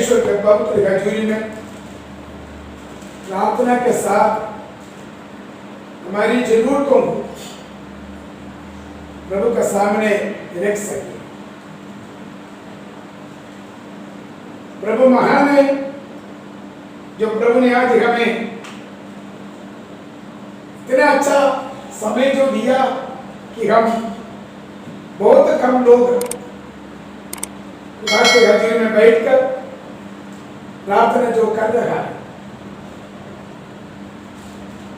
परमेश्वर के पवित्र हजूरी में प्रार्थना के साथ हमारी जरूरतों को प्रभु के सामने रख सके। प्रभु महान है जो प्रभु ने आज हमें इतना अच्छा समय जो दिया कि हम बहुत कम लोग खुदा के हजूरी में बैठकर प्रार्थना जो कर रहा है।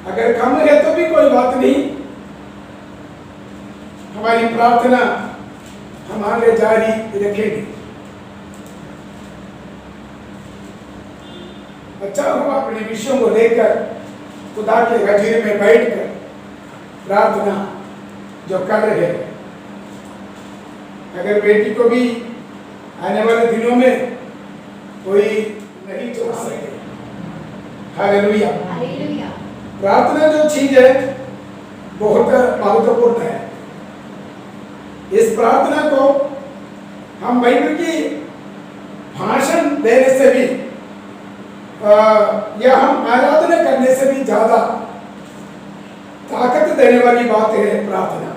अगर कम है तो भी कोई बात नहीं, हमारी प्रार्थना हम आगे जारी रखेंगे। अच्छा हम अपने विषयों को लेकर खुदा के हजूरी में बैठकर प्रार्थना जो कर रहे हैं। अगर बेटी को भी आने वाले दिनों में कोई नहीं छोड़ सके, हालेलुया। प्रार्थना जो चीज है बहुत महत्वपूर्ण है। इस प्रार्थना को हम बाइबल की भाषण देने से भी या हम आराधना करने से भी ज्यादा ताकत देने वाली बात है प्रार्थना।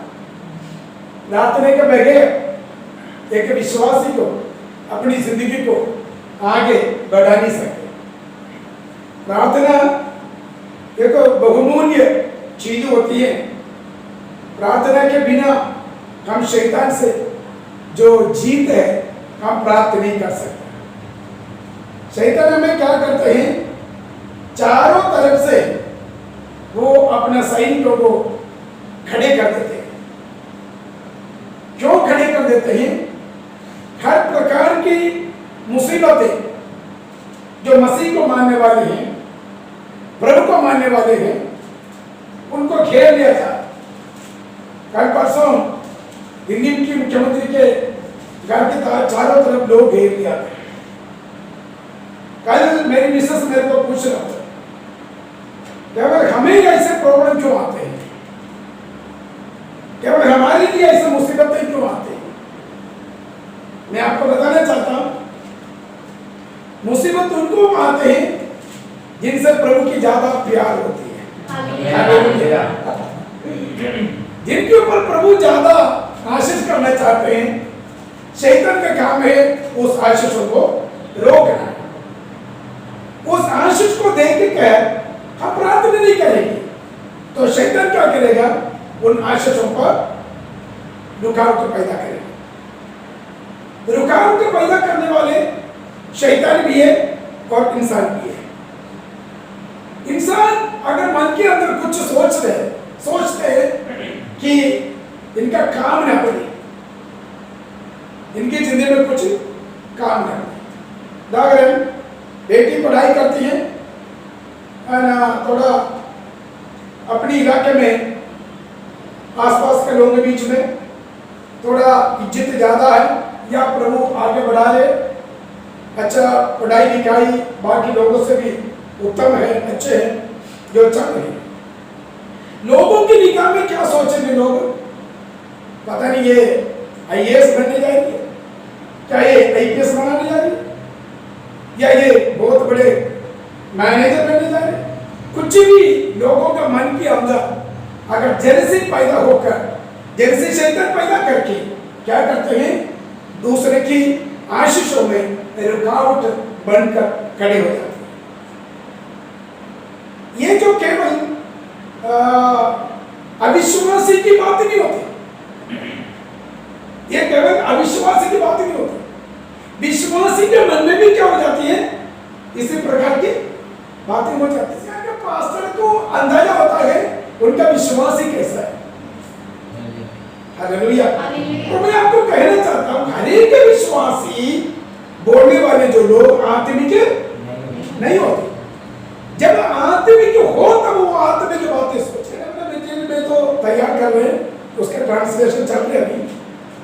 प्रार्थना के बगैर एक विश्वासी को अपनी जिंदगी को आगे बढ़ा नहीं सकते। प्रार्थना एक बहुमूल्य चीज होती है। प्रार्थना के बिना हम शैतान से जो जीत है हम प्राप्त नहीं कर सकते। शैतान हमें क्या करते हैं, चारों तरफ से वो अपना सैनिकों को खड़े कर देते हैं। क्यों खड़े कर देते हैं? हर प्रकार की मुसीबतें जो मसीह को मानने वाले हैं, प्रभु को मानने वाले हैं, उनको घेर लिया था। कल परसों दिल्ली की मुख्यमंत्री के घर के चारों तरफ लोग घेर लिया था। कल मेरी मिसेस मेरे को पूछ रहा था केवल हमें ऐसे प्रॉब्लम क्यों आते हैं, केवल हमारे लिए ऐसे मुसीबतें क्यों आते हैं। मैं आपको बताना चाहता हूं, मुसीबत उनको आते हैं जिनसे प्रभु की ज्यादा प्यार होती है, जिनके ऊपर प्रभु ज्यादा आशीष करना चाहते हैं। शैतान का काम है उस आशीषों को रोकना। उस आशीष को देख के हम प्रार्थना नहीं करेंगे तो शैतान क्या करेगा, उन आशीषों पर रुकावट पैदा करेगा। रुकावट पैदा करने वाले शैतान भी है और इंसान भी है। इंसान अगर मन के अंदर कुछ सोचते हैं कि इनका काम ना बने, इनकी जिंदगी में कुछ काम ना बने। अगर बेटी पढ़ाई करती है ना, थोड़ा अपनी इलाके में आसपास के लोगों के बीच में थोड़ा इज्जत ज्यादा है या प्रभु आगे बढ़ा ले, अच्छा पढ़ाई लिखाई बाकी लोगों से भी उत्तम है, अच्छे हैं जो चल रहे हैं। लोगों की निगाह में क्या सोचेंगे लोग, पता नहीं ये आईएएस बनने जाएगी, क्या ये आईपीएस बनाने जा रही, या ये बहुत बड़े मैनेजर बनने जा रहे। कुछ भी लोगों का मन के अंदर अगर जेलसी पैदा होकर, जेलसी शैतान पैदा करके क्या करते हैं, दूसरे की आशीषों में रुकावट बनकर खड़े हो जाते हैं। ये जो केवल अविश्वासी की बात नहीं होती, ये केवल अविश्वासी की बात नहीं होती, विश्वासी के मन में भी क्या हो जाती है, इसी प्रकार की बातें हो जाती है। पास्टर को अंदाजा होता है उनका विश्वास ही कैसा है। हालेलुया। तो मैं आपको कहना चाहता हूं, हर एक विश्वासी बोलने वाले जो लोग आत्मिक नहीं होते। जब आत्मिक हो तब वो आत्मिक बातें सोचे। में तो तैयार कर रहे हैं, उसके ट्रांसलेशन चल रहे अभी,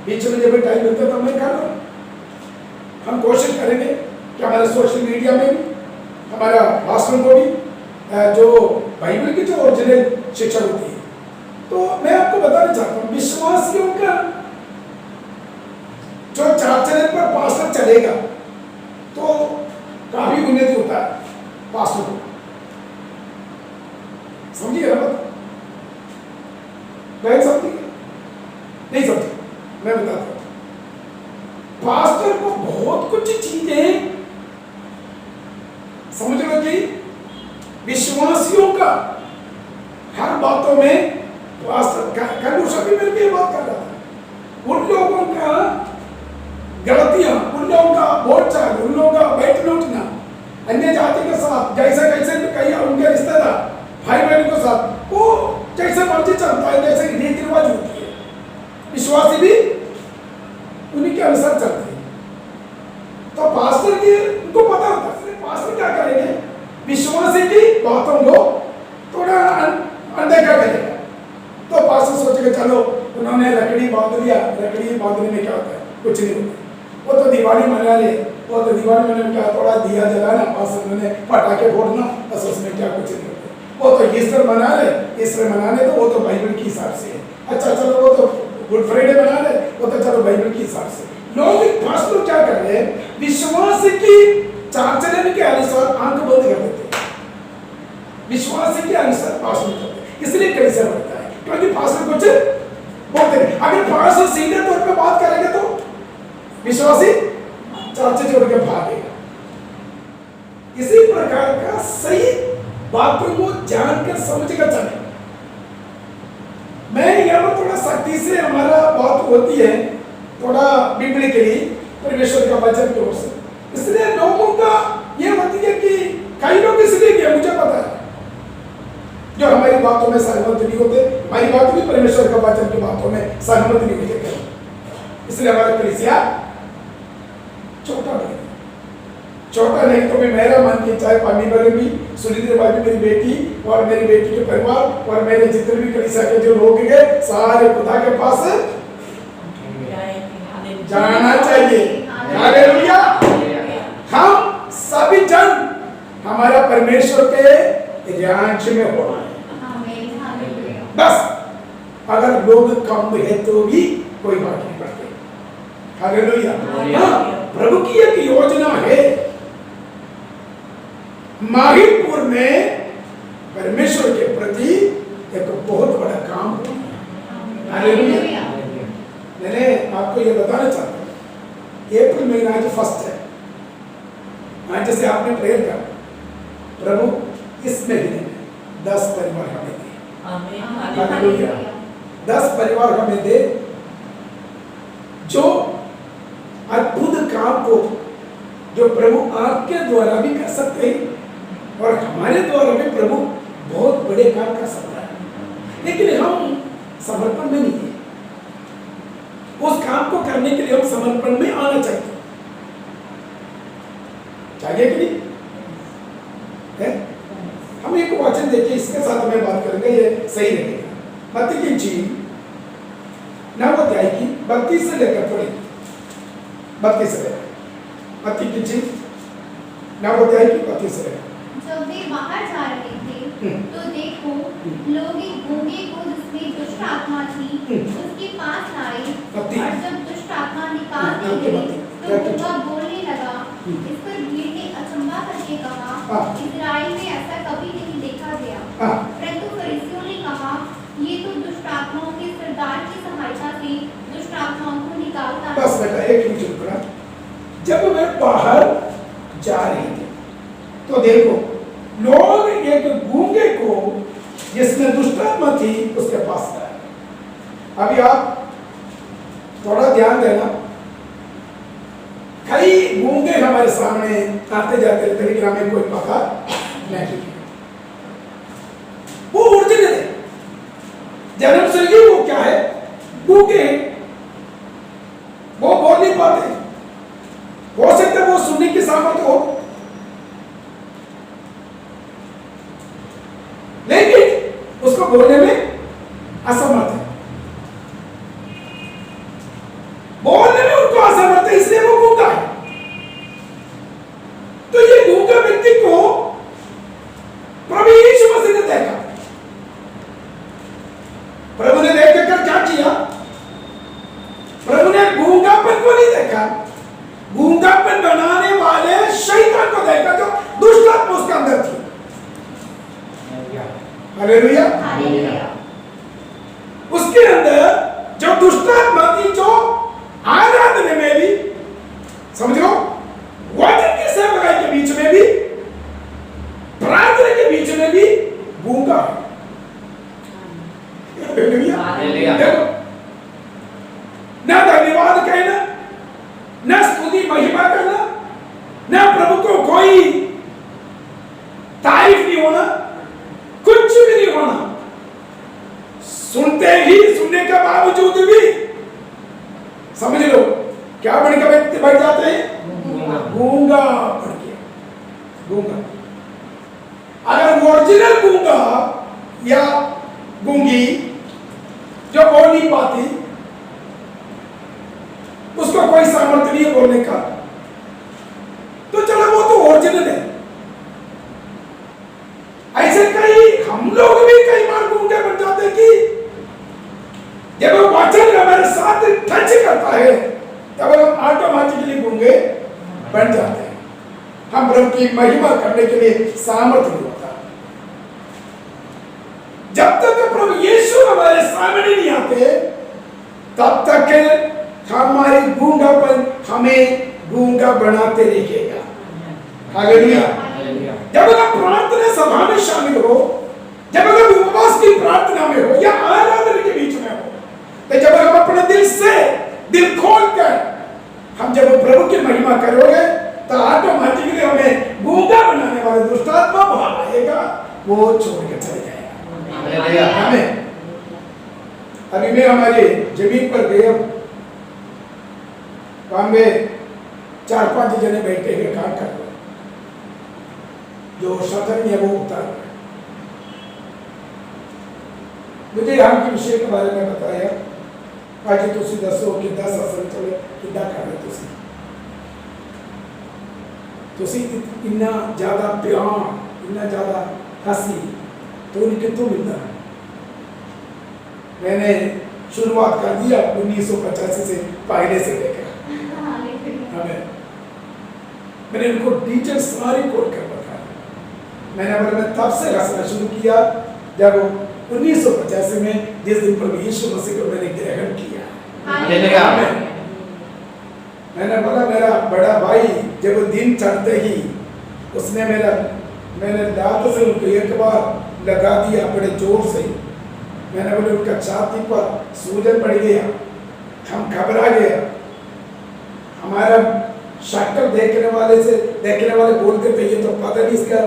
बीच में जब टाइम मिलता है तो मैं कर रहा हूँ। हम कोशिश करेंगे कि हमारे सोशल मीडिया में भी, हमारा भाषण को भी जो बाइबल की जो ओरिजिनल शिक्षा होती है, तो मैं आपको बताना चाहता हूँ विश्वासियों का जो चार चरण पर पास्टर चलेगा तो पास्टर को। समझिए ना बात? बहन समझिए? नहीं समझे? मैं बताता हूं। पास्टर को बहुत कुछ चीजें समझना चाहिए। विश्वासियों का हर बातों में पास्टर कल सभी मिलकर ये बात कर रहा था। उन लोगों का गलतियां, उन लोगों का बोलचाल, उन लोगों का बैठना उठना अन्य जाति के साथ जैसे कैसे कई उनके रिश्तेदार भाई बहन के साथ वो जैसे मर्जी चलता है, जैसे रीति रिवाज होती है, विश्वासी भी उन्हीं के अनुसार चलते हैं। तो पास्टर की उनको पता होता है पास्टर क्या करेंगे, विश्वासी की बातों को थोड़ा अनदेखा करेगा। तो पास्टर सोचेगा चलो उन्होंने लकड़ी बांध लिया, लकड़ी बांधने में क्या होता है, कुछ नहीं होता। वो तो दिवाली मना ले, वो तो दिवाली मनाने में क्या थोड़ा दिया जलाना, पास्टर ने पटाखे फोड़ना, बस उसमें क्या कुछ नहीं होता। वो तो ईस्टर मना ले, ईस्टर मनाने तो वो तो बाइबल के हिसाब से है। अच्छा चलो वो तो गुड फ्राइडे मना ले, वो तो चलो बाइबल के हिसाब से। लोग पास्टर क्या कर रहे हैं, विश्वास की चाल चलन के अनुसार आंख बंद कर देते हैं, विश्वास के अनुसार पास्टर करते हैं। इसलिए कैसे बढ़ता है, क्योंकि पास्टर कुछ बोलते हैं। अगर पास्टर सीधे तौर पे बात करेंगे तो विश्वासी चाचे छोड़ के भागेगा। इसी प्रकार का सही बातों को जानकर समझकर चले। मैं यहाँ पर थोड़ा सख्ती से हमारा बात होती है, थोड़ा बिब्लिकली परमेश्वर का वचन की ओर से, इसलिए लोगों का ये होती है कि कई लोग इसलिए क्या मुझे पता है जो हमारी बातों में सहमत नहीं होते, हमारी बात भी परमेश्वर का वचन की बातों में सहमत नहीं होते, इसलिए हमारा कलीसिया छोटा नहीं, छोटा नहीं तो भी मेरा मन की चाहे पानी भरे भी सुनिधि बाबी मेरी बेटी और मेरी बेटी के परिवार और मेरे जितने भी कलीसिया के जो लोग हैं सारे खुदा के पास जाना चाहिए। हालेलुया। हम सभी जन हमारा परमेश्वर के राज्य में होना है। बस अगर लोग कम है तो भी कोई बात नहीं पड़ती। हालेलुया। प्रभु की एक योजना है, माहिरपुर में परमेश्वर के प्रति एक बहुत बड़ा काम हो। हालेलुया। मैंने आपको ये बताना चाहता हूँ, अप्रैल महीना आज फर्स्ट है, आज जैसे आपने प्रेयर कर प्रभु इस महीने में 10 परिवार हमें दे। हालेलुया। 10 परिवार हमें दे जो अद्भुत काम को जो प्रभु आपके द्वारा भी कर सकते हैं और हमारे द्वारा भी प्रभु बहुत बड़े काम कर सकता है, लेकिन हम समर्पण में नहीं है। उस काम को करने के लिए हम समर्पण में आना चाहिए, चाहिए कि नहीं है? हम एक वचन देखिए, इसके साथ हमें बात करेंगे, ये सही रहेगा। मत्ती की इंजील 9 अध्याय की 32 से लेकर पढ़े, 32 से लेकर मत्ती की इंजील 9 अध्याय की 32 से लेकर। जब वे बाहर जा रहे थे तो देखो लोग एक गूंगे को जिसमें दुष्ट आत्मा थी उसके पास लाए, और जब दुष्ट आत्मा निकाल दी गई तो गूंगा बोलने लगा। इस पर भीड़ ने अचंभा करके कहा, इस्राएल में ऐसा कभी नहीं देखा गया। परंतु फरीसियों ने कहा, ये तो दुष्ट आत्माओं के सरदार की सहायता से दुष्ट आत्माओं को निकालता है। बस बेटा एक मिनट रुकना। जब वे बाहर जा रहे थे तो देखो लोग एक गूंगे को जिसमें दुष्ट आत्मा थी उसके पास गए। अभी आप थोड़ा ध्यान देना, कई गूंगे हमारे सामने आते जाते रहते, लेकिन हमें कोई पता नहीं। वो ओरिजिनल है, जन्म से ही वो क्या है, गूंगे, वो बोल नहीं पाते। हो सकता है वो सुनने की सामर्थ्य हो, लेकिन उसको बोलने में असमर्थ है, बोलने में उनको असमर्थ है, इसलिए वो गूंगा है। तो ये गूंगा व्यक्ति को प्रभु यीशु मसीह ने देखा। प्रभु ने देखकर क्या किया, प्रभु ने गूंगापन को नहीं देखा, गूंगापन बनाने वाले शैतान को देखा जो दुष्ट आत्मा उसके अंदर थी। हालेलुया। हालेलुया। उसके अंदर जो दुष्टात्मा थी, जो आराधना में भी, समझो, वचन की सेवकाई के बीच में भी, प्रार्थना के बीच में भी गूंगा है। हालेलुया। देखो, ना धन्यवाद कहना, ना स्तुति महिमा करना, ना प्रभु को कोई तारीफ नहीं होना, कुछ भी नहीं होना, सुनने के बावजूद भी, समझ लो, क्या बन के व्यक्ति बढ़ जाते हैं? गूंगा बन गया, गूंगा। अगर ओरिजिनल गूंगा या गूंगी जो बोल नहीं पाती, उसको कोई सामर्थ्य नहीं है बोलने का, तो चलो वो तो ओरिजिनल है। ऐसे कई हम लोग भी कई बार गूंगे बन जाते हैं कि जब वो वचन हमारे साथ टच करता है तब हम ऑटोमेटिकली गूंगे बन जाते हैं। हम प्रभु की महिमा करने के लिए सामर्थ्य नहीं होता। जब तक प्रभु यीशु हमारे सामने नहीं आते तब तक हमारी गूंगापन हमें गूंगा बनाते रहेगा। हालेलुया। जब आप प्रार्थना सभा में शामिल हो, जब आप उपवास की प्रार्थना में हो या आराधना के बीच में हो, तो जब हम अपने दिल से, दिल खोल कर हम जब प्रभु की महिमा करोगे तो ऑटोमेटिकली हमें गूंगा बनाने वाले दुष्टात्मा बाहर आएगा, वो छोड़ के चले जाएगा। हमें अभी मैं हमारे जमीन पर गया, वहां में 4-5 जने बैठे हुए काम कर रहे, जो सतन है वो उतार रहे। मुझे यहाँ के विषय के बारे में बताया, आज तुसी दसो कि 10 असल चले कितना कर रहे तुसी इतना ज्यादा प्यार, इतना ज्यादा हंसी तो उनके तो मिलता है। मैंने शुरुआत कर दिया 1985 से, पहले से लेकर हमें, मैंने उनको टीचर सारी कोट कर बताया। मैंने बोला मैं तब से हंसना शुरू किया जब 1985 में जिस दिन प्रभु यीशु मसीह को मैंने ग्रहण किया। मैंने बोला मेरा बड़ा भाई जब दिन चढ़ते ही उसने मैंने दांत से उनको एक बार लगा दिया बड़े जोर से। मैंने बोले उनका छाती पर सूजन पड़ गया, हम घबरा गया। हमारा शक्ल देखने वाले बोलते थे ये तो पता नहीं इसका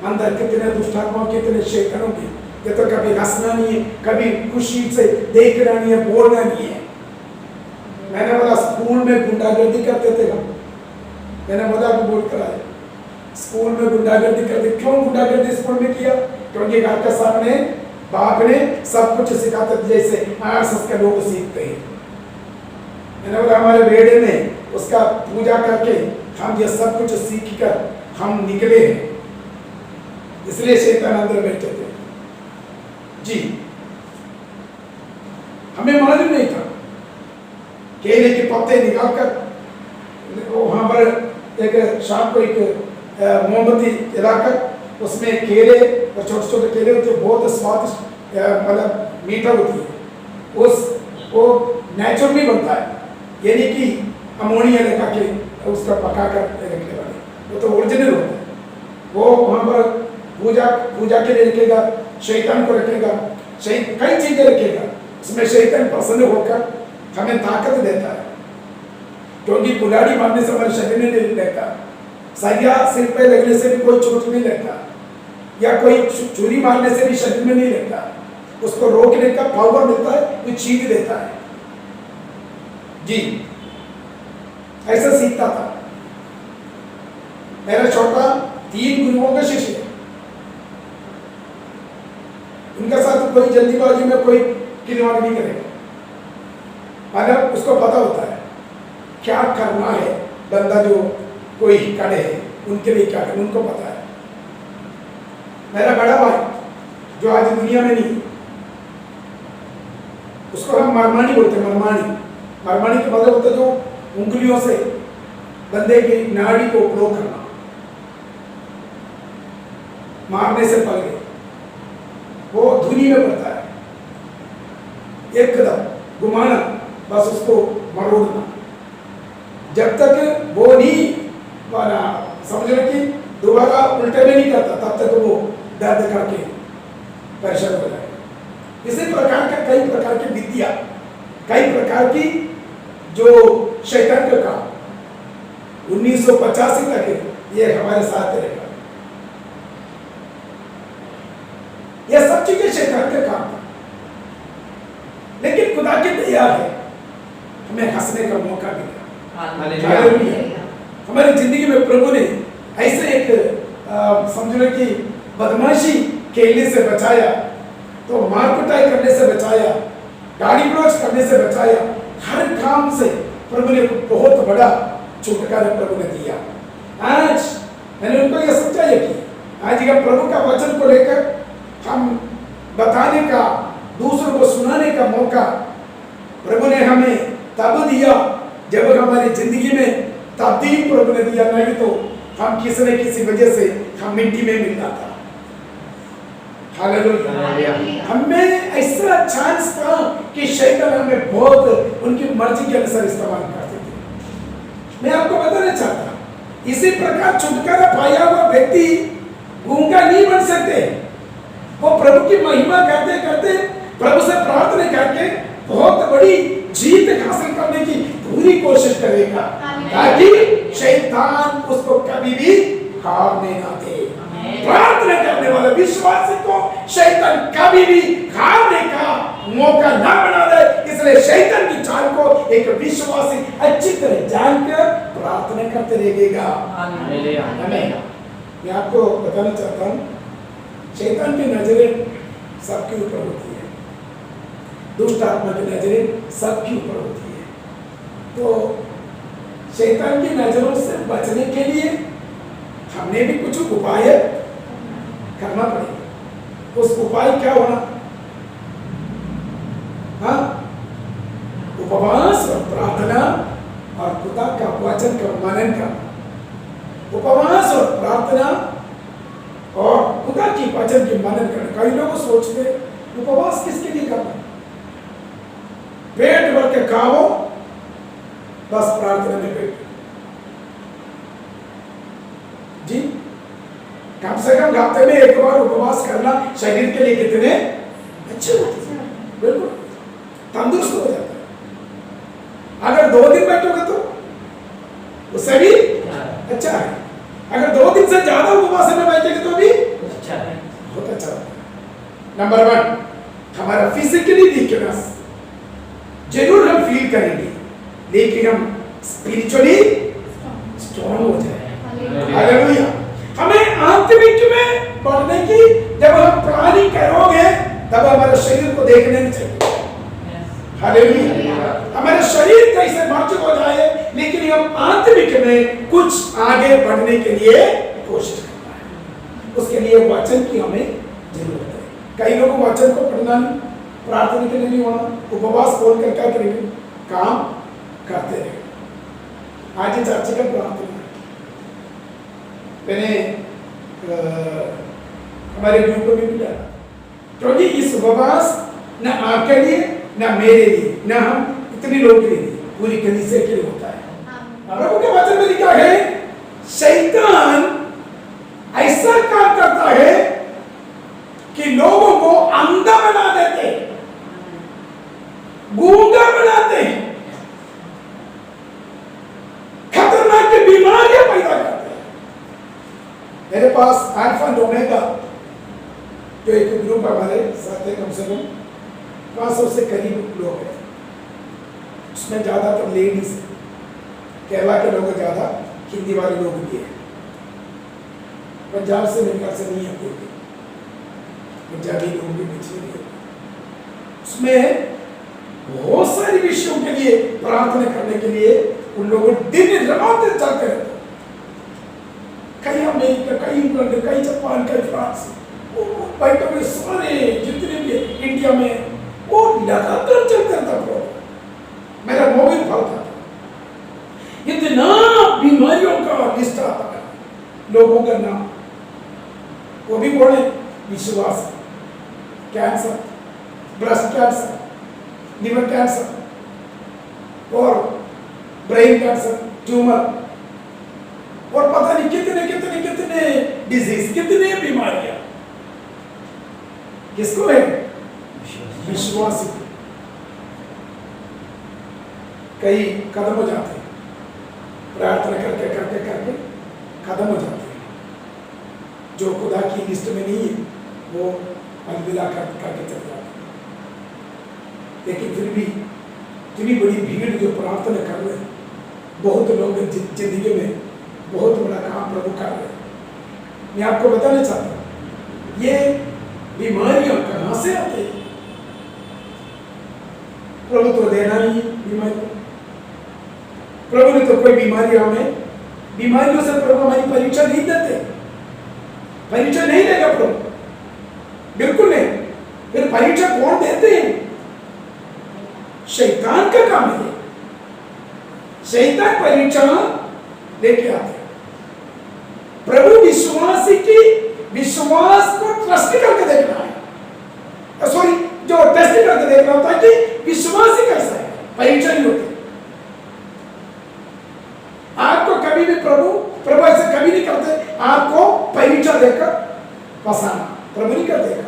अंदर कितने दुष्टात्माओं, कितने शैतानों की, ये तो कभी हंसना नहीं है, कभी खुशी से देखना नहीं है, बोलना नहीं है। मैंने बोला स्कूल में गुंडागर्दी करते थे हम। मैंने बोला अभी बोल कर आए, स्कूल में गुंडागर्दी करते। क्यों गुंडागर्दी स्कूल में किया? क्योंकि घर के सामने बाप ने सब कुछ सिखाते थे जैसे आरएसएस के लोग सीखते हैं। मैंने बोला हमारे बेटे ने उसका पूजा करके हम ये सब कुछ सीख कर हम निकले हैं, इसलिए शैतान अंदर बैठे थे जी। हमें मालूम नहीं था। केले के पत्ते निकालकर वहां पर एक शाम को एक मोमबत्ती जलाकर उसमें केले और छोटे छोटे केले होते, बहुत स्वादिष्ट मतलब मीठा होती है, वो नेचुरली बनता है, यानी कि अमोनिया लगा के उसका पका कर रखने वाले, वो तो ओरिजिनल होता है। वो वहाँ पर पूजा के लिए रखेगा, शैतान को रखेगा, कई चीजें रखेगा, उसमें शैतान प्रसन्न होकर हमें ताकत देता है। क्योंकि कुल्हाड़ी मारने से हमारे शरीर में नहीं लगता, सरिया सिर पे लगने से भी कोई चोट नहीं लगता, या कोई छुरी मारने से भी शरीर में नहीं लगता, उसको रोकने का पावर मिलता है, वो छींक देता है जी। ऐसा सीखता था। मेरा छोटा 3 गुरुओं का शिष्य है, उनके साथ कोई जल्दीबाजी में कोई खिलवाड़ नहीं करेगा। मतलब उसको पता होता है क्या करना है, बंदा जो कोई खड़े है उनके लिए क्या करना उनको पता है। मेरा बड़ा भाई जो आज दुनिया में नहीं, उसको हम मरमानी बोलते हैं। मरमानी के मतलब होता है जो उंगलियों से बंदे की नाड़ी को ब्लॉक करना, मारने से पहले। वो धुनी में पड़ता है, एक कदम घुमाना, बस उसको मरोड़ना। जब तक वो नहीं समझ लो कि दोबारा उल्टे में नहीं करता, तब तक वो दर्द करके परेशान हो जाएगा। इसी प्रकार के कई प्रकार की विद्या, कई प्रकार की जो शैतान का काम 1985 तक ये हमारे साथ रहेगा। यह सब चीजें शैतान का काम था, लेकिन खुदा की दया है, हमें हंसने का मौका मिला। हमारी जिंदगी में प्रभु ने ऐसे एक समझ लो कि बदमाशी खेलने से बचाया, तो मारकुटाई करने से बचाया, गाड़ी ब्रोच करने से बचाया, हर काम से प्रभु ने बहुत बड़ा छुटकारा प्रभु ने दिया। आज मैंने उनको यह समझाया कि आज का प्रभु का वचन को लेकर हम बताने का, दूसरों को सुनाने का मौका प्रभु ने हमें तब दिया जब हमारी जिंदगी में तब्दील प्रभु ने दिया, नहीं तो हम किसी न किसी वजह से हम मिट्टी में मिल जाता। हालेलुया। हमें ऐसा चांस था कि शैतान हमें बहुत उनकी मर्जी के अनुसार इस्तेमाल करते थे। मैं आपको बताना चाहता, इसी प्रकार छुटकारा पाया हुआ व्यक्ति गूंगा नहीं बन सकते। वो प्रभु की महिमा करते करते, प्रभु से प्रार्थना करके बहुत बड़ी जीत हासिल करने की पूरी कोशिश करेगा, ताकि शैतान उसको कभी भी हारने ना दे। प्रार्थना करने वाले विश्वासी को शैतान कभी भी हारने का मौका ना बना दे। इसलिए शैतान की चाल को एक विश्वासी अच्छी तरह जानकर प्रार्थना करते रहेगा। मैं आपको बताना चाहता हूँ, शैतान की नजरें सबके ऊपर होती है, दुष्ट आत्मा की नजरें सबके ऊपर होती है। तो शैतान की नजरों से बचने के लिए हमने भी कुछ उपाय करना पड़ेगा। उस उपाय क्या होना? हाँ, उपवास और प्रार्थना और खुदा का वचन का मनन करना। उपवास और प्रार्थना और खुदा की वचन की मनन करना। कई लोग सोचते उपवास किसके लिए करना? पेट भर के खाओ, बस प्रार्थना में पेट जी। कम से कम हफ्ते में एक बार उपवास करना शरीर के लिए कितने अच्छे होते हैं, बिल्कुल तंदुरुस्त हो जाता है। अगर 2 दिन बैठोगे तो उससे भी अच्छा है। अगर 2 दिन से ज्यादा उपवास में बैठेंगे तो भी अच्छा है, बहुत अच्छा होता है। नंबर 1, हमारा फिजिकली वीकनेस जरूर हम फील करेंगे, लेकिन हम स्पिरिचुअली स्ट्रॉन्ग हो जाए। हालेलुया। हमें आंतरिक में बढ़ने की जब हम प्लानिंग करोगे, तब हमारे शरीर को देखने में चाहिए। हालेलुया। हमारा शरीर कैसे मर्ज हो जाए, लेकिन हम आंतरिक में कुछ आगे बढ़ने के लिए कोशिश करना है। उसके लिए वचन की हमें जरूरत है। कई लोग वचन को पढ़ना नहीं, प्रार्थना के लिए नहीं होना, उपवास खोल कर क्या करेंगे? काम करते रहे। आज चर्च का प्रार्थना मैंने हमारे ग्रुप को भी मिला, क्योंकि इस उपवास न आपके लिए, न मेरे लिए, न हम इतने लोग के लिए, पूरी कलीसिया के लिए होता है। प्रभु के वचन में लिखा है, शैतान ऐसा काम करता है कि लोगों को अंधा बना देते, गूंगा बनाते हैं, खतरनाक बीमारियां पैदा करते हैं। मेरे पास अल्फा एंड ओमेगा जो एक ग्रुप हमारे साथ है, कम से कम 500 से करीब लोग हैं। उसमें ज्यादातर लेडीज है, केरला के लोग ज्यादा, हिंदी वाले लोग भी है, पंजाब से मेरे ख्याल से नहीं है कोई भी, पंजाबी लोग भी पीछे नहीं है। उसमें बहुत सारे विषयों के लिए प्रार्थना करने के लिए उन लोगों दिन रात चलते रहते, कई अमेरिका, कई इंग्लैंड, कई जापान, कई फ्रांस, बैठे हुए सारे जितने भी इंडिया में, वो लगातार चलते रहता। मेरा मोबाइल फलता था, इतना बीमारियों का लिस्ट आता है, लोगों का नाम, वो भी बोले विश्वास। Cancer, breast cancer, liver cancer और ब्रेन कैंसर, ट्यूमर और पता नहीं कितने कितने कितने डिजीज, कितने बीमारियां किसको है? विश्वासी को। कई खत्म हो जाते हैं, प्रार्थना करके करके करके खत्म हो जाते हैं। जो खुदा की लिस्ट में नहीं है वो अलविदा करके चले जाते हैं। लेकिन फिर भी इतनी बड़ी भीड़ जो प्रार्थना कर रहे हैं, बहुत लोग जिंदगी में बहुत बड़ा काम प्रभु कर रहे हैं। मैं आपको बताना चाहता हूँ ये बीमारियां कहां से आती है? प्रभु तो देना नहीं है बीमारी। प्रभु ने तो कोई बीमारी हमें, बीमारियों से प्रभु हमारी परीक्षा नहीं देते। परीक्षा नहीं लेगा प्रभु, बिल्कुल नहीं। फिर परीक्षा कौन देते हैं? शैतान का काम है। शैतान परीक्षा लेके आते हैं। प्रभु विश्वासी की विश्वास को टेस्ट करके देखना है। सॉरी, जो टेस्ट करके देखना होता है कि विश्वासी कैसा है, परीक्षा नहीं होती। आपको कभी भी प्रभु ऐसे कभी नहीं करते आपको परीक्षा देकर फंसाना, प्रभु नहीं कर देगा।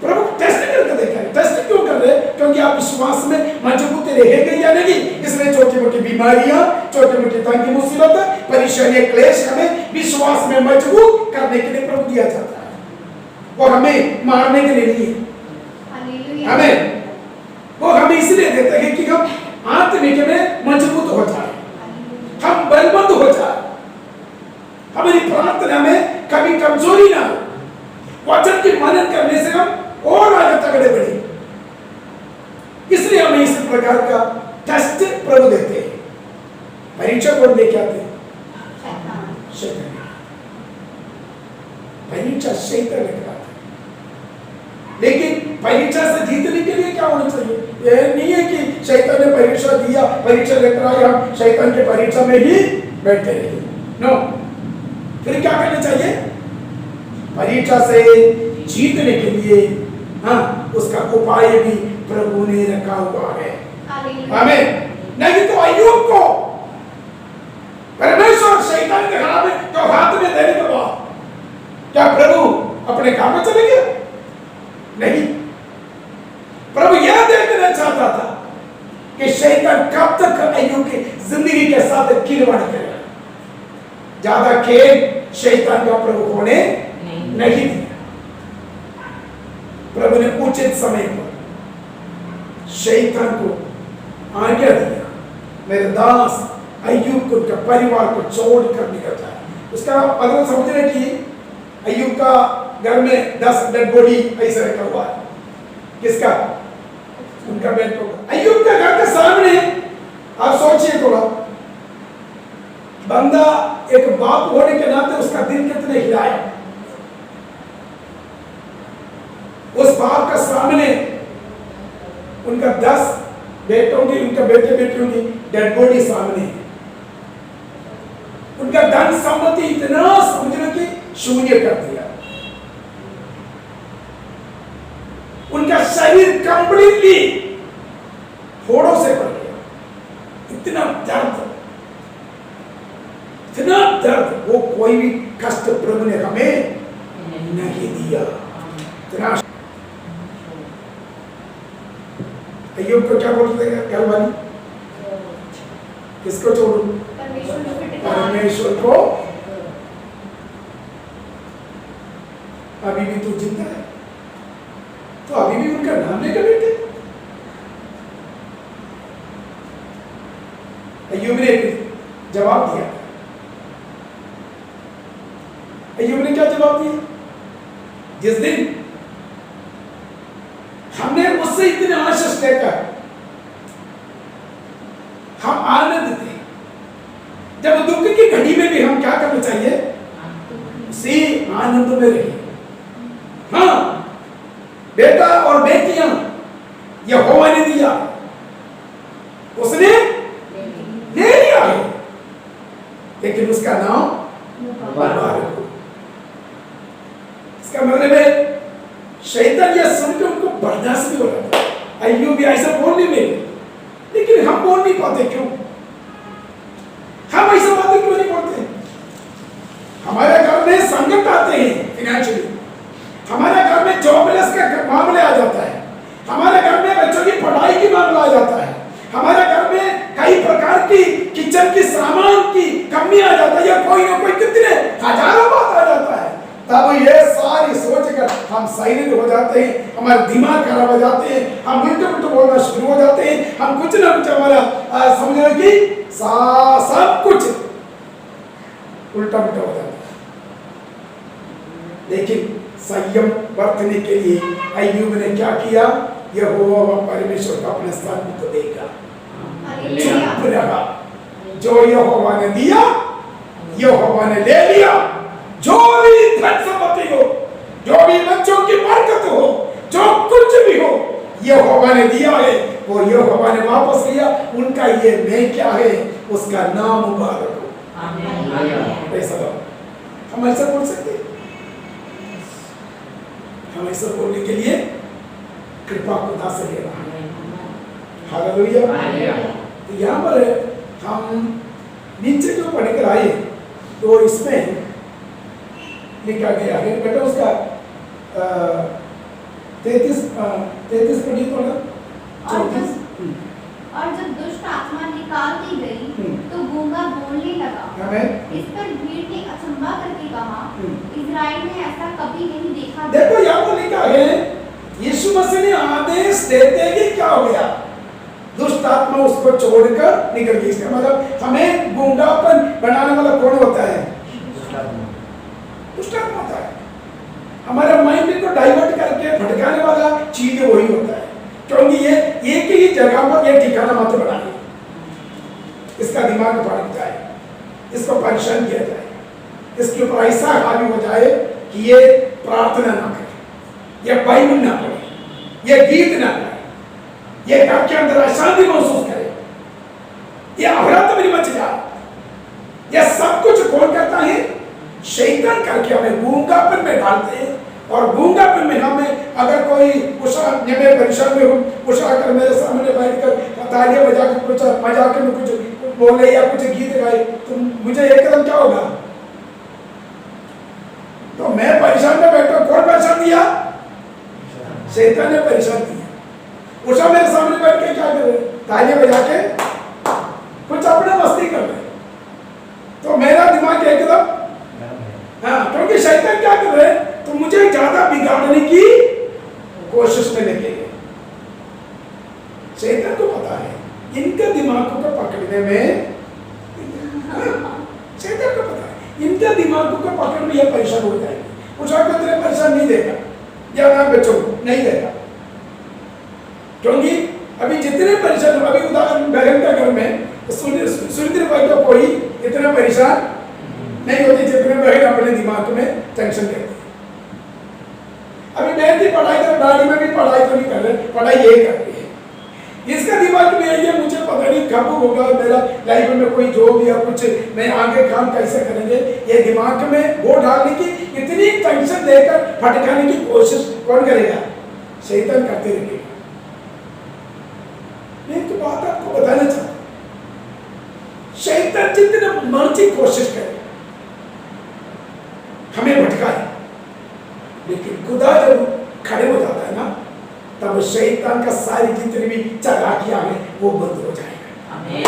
प्रभु टेस्ट करके देखा है। टेस्ट क्यों कर रहे? क्योंकि आप विश्वास में मजबूत रहेंगे या नहीं। इसलिए छोटी मोटी बीमारियां, छोटी मोटी तंगी मुसीबत, परेशानी, क्लेश हमें विश्वास में मजबूत करने के लिए प्रभु दिया जाता है और हमें मारने के लिए नहीं है। हमें वो हमें इसलिए देता है कि हम आत्मिक में मजबूत हो जाए, हम बलवंत हो जाए, हमारी प्रार्थना में कभी कमजोरी ना हो, वचन की मनन करने से हम और आगे तगड़े बढ़े। इसलिए हमें इस प्रकार का टेस्ट प्रभु देते हैं। परीक्षा कौन लेके आते हैं? शैतान। परीक्षा शैतान लेकर आता है। लेकिन परीक्षा से जीतने के लिए क्या होना चाहिए? यह नहीं है कि शैतान ने परीक्षा दिया, परीक्षा लेकर आए, हम शैतान के परीक्षा में ही बैठे रहे। नो, फिर क्या करना चाहिए? परीक्षा से जीतने के लिए उसका उपाय भी प्रभु ने रखा हुआ है। आमीन। नहीं तो अय्यूब को परमेश्वर शैतान के हाथ में देने के बाद क्या प्रभु अपने काम में चले गए? नहीं। प्रभु यह देखना चाहता था कि शैतान कब तक अय्यूब की जिंदगी के साथ खिलवाड़ करेगा। ज्यादा खेल शैतान का प्रभु होने नहीं दिया। प्रभु ने उचित समय पर शैतान को आज्ञा दिया, मेरे दास अय्यूब को, उनका परिवार को छोड़ कर निकल जाए। उसका मतलब समझने की अय्यूब का घर में 10 डेड बॉडी ऐसे रखा हुआ है। किसका? उनका बेटों का। अय्यूब के घर के सामने आप सोचिए थोड़ा, बंदा एक बाप होने के नाते उसका दिल कितने हिलाया। उस बाप का सामने उनका 10 बेटों की, उनका बेटे बेटियों की डेड बॉडी सामने है। उनका धन संपत्ति इतना समझने की शून्य कर दिया। उनका शरीर कंप्लीटली फोड़ों से भर गया। इतना दर्द, इतना दर्द, वो कोई भी कष्ट प्रभु ने हमें नहीं दिया। इतना अय्यूब को क्या बोलते हैं घर वाली? किसको छोड़ू? परमेश्वर को। अभी भी तू जिंदा है तो अभी भी उनका नाम लेकर बैठे। अय्यूब ने जवाब दिया। अय्यूब ने क्या जवाब दिया? जिस दिन हमने उससे इतने आशीष लेकर हम आनंद थे, जब दुख की घड़ी में भी हम क्या करना चाहिए? उसी आनंद में रहिए। हाँ, बेटा और बेटियां यहोवा ने दिया, उसने ले लिया है, लेकिन उसका नाम मुबारक हो। इसका मतलब है शैतान ये सुन के उनको बर्दाश्त नहीं हो रहा था, अय्यूब भी ऐसा बोल नहीं ले, लेकिन हम बोल नहीं पाते क्यों? हम ऐसा बातें क्यों नहीं बोलते? हमारे घर में संकट आते हैं फिनेंशियली, हमारे घर में जॉबलेस का मामले आ जाता है, हमारे घर में बच्चों की पढ़ाई की मामला आ जाता है, हमारे घर में कई प्रकार की किचन की सामान की कमी आ जाता है, या कोई ना कोई कितने हजारों बात आ जाता है। तब ये सारी सोच कर हम साइलेंट हो जाते हैं, हमारे दिमाग खराब हो जाते हैं, हम उल्टे उल्टे बोलना शुरू हो जाते हैं, हम कुछ ना कुछ हमारा समझो कि सब कुछ उल्टा पुल्टा हो जाता है। लेकिन संयम बरतने के लिए अय्यूब ने क्या किया? यहोवा परमेश्वर का अपने स्थान को देगा, चुप रहा। जो यहोवा ने दिया यहोवा ने ले लिया। जो भी धन संपत्ति हो, जो भी बच्चों की बरकत हो, जो कुछ भी हो, यहोवा ने दिया है, वो यहोवा ने वापस लिया। उनका ये मैं क्या है, उसका नाम मुबारक हो। आमीन। ऐसा हम ऐसा बोल सकते हैं? हम ऐसा बोलने के लिए कृपा खुदा से ले रहा है। हालेलुया। तो यहाँ पर हम नीचे जो पढ़कर आए तो इसमें लिखा गया है, बेटा उसका 33 पढ़िए तो ना। और जब दुष्ट आत्मा निकाल दी गई तो गूंगा बोलने लगा। इस पर भीड़ ने अचंभा करके कहा, इजराइल में ऐसा कभी नहीं देखा। देखो यहाँ पर लिखा है, यीशु मसीह ने आदेश देते कि क्या हो गया, दुष्ट आत्मा उसको छोड़कर निकल गई। इसका मतलब हमें गूंगापन बनाने वाला कौन होता है? दुष्ट आत्मा होता है। हमारे माइंड को डाइवर्ट करके भटकाने वाला चीज वही होता है, क्योंकि ये एक ही जगह पर ये ठिकाना मत बनाए, इसका दिमाग भटक जाए, इसको परेशान किया जाए, इसके ऊपर ऐसा हावी हो जाए कि ये प्रार्थना ना करे, ये बाइबल ना पढ़े, ये गीत ना गाए, ये घर के अंदर अशांति महसूस करे, ये अभ्रात में मच जाए। ये सब कुछ कौन करता है? शैतान करके हमें गूंगापन में डालते हैं। और गूंगापन में हमें अगर कोई उषा मैं परेशान में हूँ, उषा कर मेरे सामने बैठकर तालियां बजा के कुछ मजाक में कुछ बोले या कुछ गीत गाए तो मुझे एकदम क्या होगा? तो मैं परेशान में बैठा, कौन परेशान दिया? शैतान ने परेशान दिया। उषा मेरे सामने बैठ के क्या कर रहे? तालियां बजा के कुछ अपने मस्ती कर रहे, तो मेरा दिमाग एकदम क्योंकि शैतान क्या कर रहे हैं, तो मुझे ज्यादा बिगाड़ने की कोशिश में लगे। शैतान को पता है इनके दिमागों को पकड़ने में, शैतान को पता है इनके दिमागों को पकड़ने में ये परेशान हो जाएगी। उस वक्त तेरे परेशान नहीं देगा या ना बच्चों नहीं देगा, क्योंकि अभी जितने परेशान, अभी उदाहरण बहन का घर में सुनिद्र भाई का कोई इतना परेशान नहीं होती जितने बहन अपने दिमाग में टेंशन करती है। अभी बहन की पढ़ाई तो गाड़ी में भी पढ़ाई तो नहीं कर रहे, पढ़ाई यही कर रही है। इसका दिमाग में ये मुझे पता नहीं कब होगा मेरा लाइफ में कोई जॉब या कुछ, मैं आगे काम कैसे करेंगे, ये दिमाग में वो डालने की इतनी टेंशन देकर भटकाने की कोशिश कौन करेगा? शैतान करते रहेगा। मैं तो बात आपको बताना चाहता हूं, शैतान जितने मर्जी कोशिश करे हमें भटकाए, लेकिन खुदा जब खड़े हो जाता है ना, तब शैतान का सारी जितनी भी चालाकियां हैं वो बंद हो जाएगा। आमीन।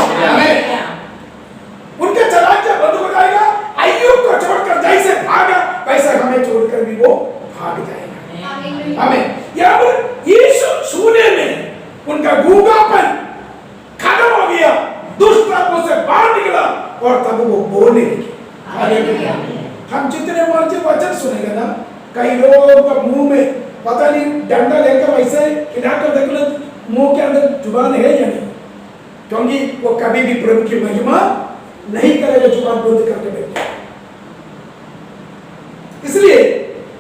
उनका चालाकियां बंद हो जाएगा। अय्यूब को छोड़कर जैसे भागा वैसे हमें छोड़कर भी वो भाग जाएगा। आमीन। यहाँ पर यीशु छूने में उनका गूंगापन खत्म हो गया, दुष्ट आत्मा से बाहर निकला और तब वो बोलने लगे। हम जितने मर्जी वचन सुनेंगे ना, कई लोगों का मुंह में पता नहीं डंडा लेकर वैसे हिलाकर देख लो, मुंह के अंदर जुबान है या नहीं, क्योंकि वो कभी भी प्रभु की महिमा नहीं करेगा जुबान बंद करके बैठे। इसलिए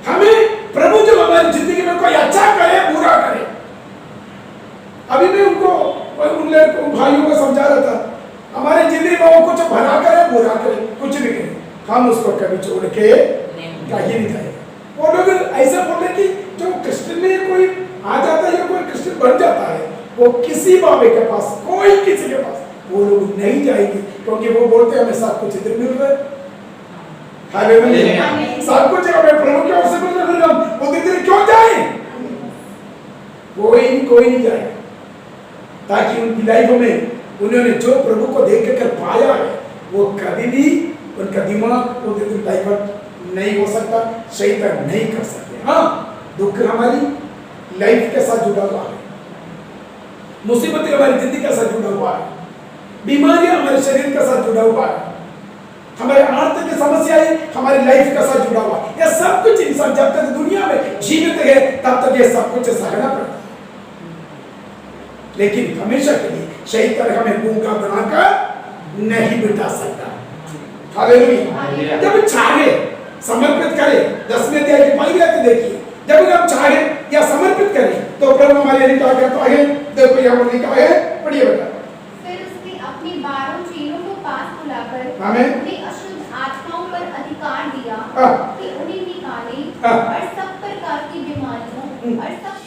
हमें प्रभु जब हमारी जिंदगी में कोई अच्छा करे बुरा करे, अभी मैं उनको उन भाइयों को समझा रहा था, हमारे जिंदगी में वो कुछ भला करे बुरा करे कुछ भी करे, हम उसको कभी छोड़ के कहीं नहीं जाएगा। वो लोग ऐसा बोले कि जो क्रिश्चियन में वो किसी बाबे के पास, कोई किसी के पास वो लोग नहीं जाएंगे, क्योंकि वो बोलते हैं हमें सब कुछ इधर मिल रहा है। हालेलुया, सब कुछ हमें प्रभु की ओर से मिल रहा है, वो इधर क्यों जाए? कोई नहीं जाएगा, ताकि उनकी लाइफ में उन्होंने जो प्रभु को देख कर पाया है वो कभी भी उनका दिमाग उधर डाइवर्ट नहीं हो सकता, शैतान नहीं कर सकते। हाँ, दुख हमारी लाइफ के साथ जुड़ा हुआ है, मुसीबतें हमारी जिंदगी के साथ जुड़ा हुआ है, बीमारियां हमारे शरीर के साथ जुड़ा हुआ है, हमारे आर्थिक समस्याएं हमारी लाइफ के साथ जुड़ा हुआ है। यह सब कुछ इंसान जब तक दुनिया में जीवित है तब तक ये सब कुछ सहना पड़ता है, लेकिन हमेशा के लिए शैतान हमें गूंगा बनाकर नहीं बिठा सकता। हालेलुया, जब चाहे समर्पित करें, 10वें अध्याय की पहली आयत देखिए, जब हम चाहे या समर्पित करें तो प्रभु हमारे लिए क्या करता है? देखो यहाँ पर लिखा है, पढ़िए बेटा। फिर उसने अपने 12 चेलों को पास बुलाकर आमीन। उन्हें अशुद्ध आत्माओं पर अधिकार दिया हाँ। कि उन्हें निकाले हाँ। और सब प्रकार की बीमारियों और सब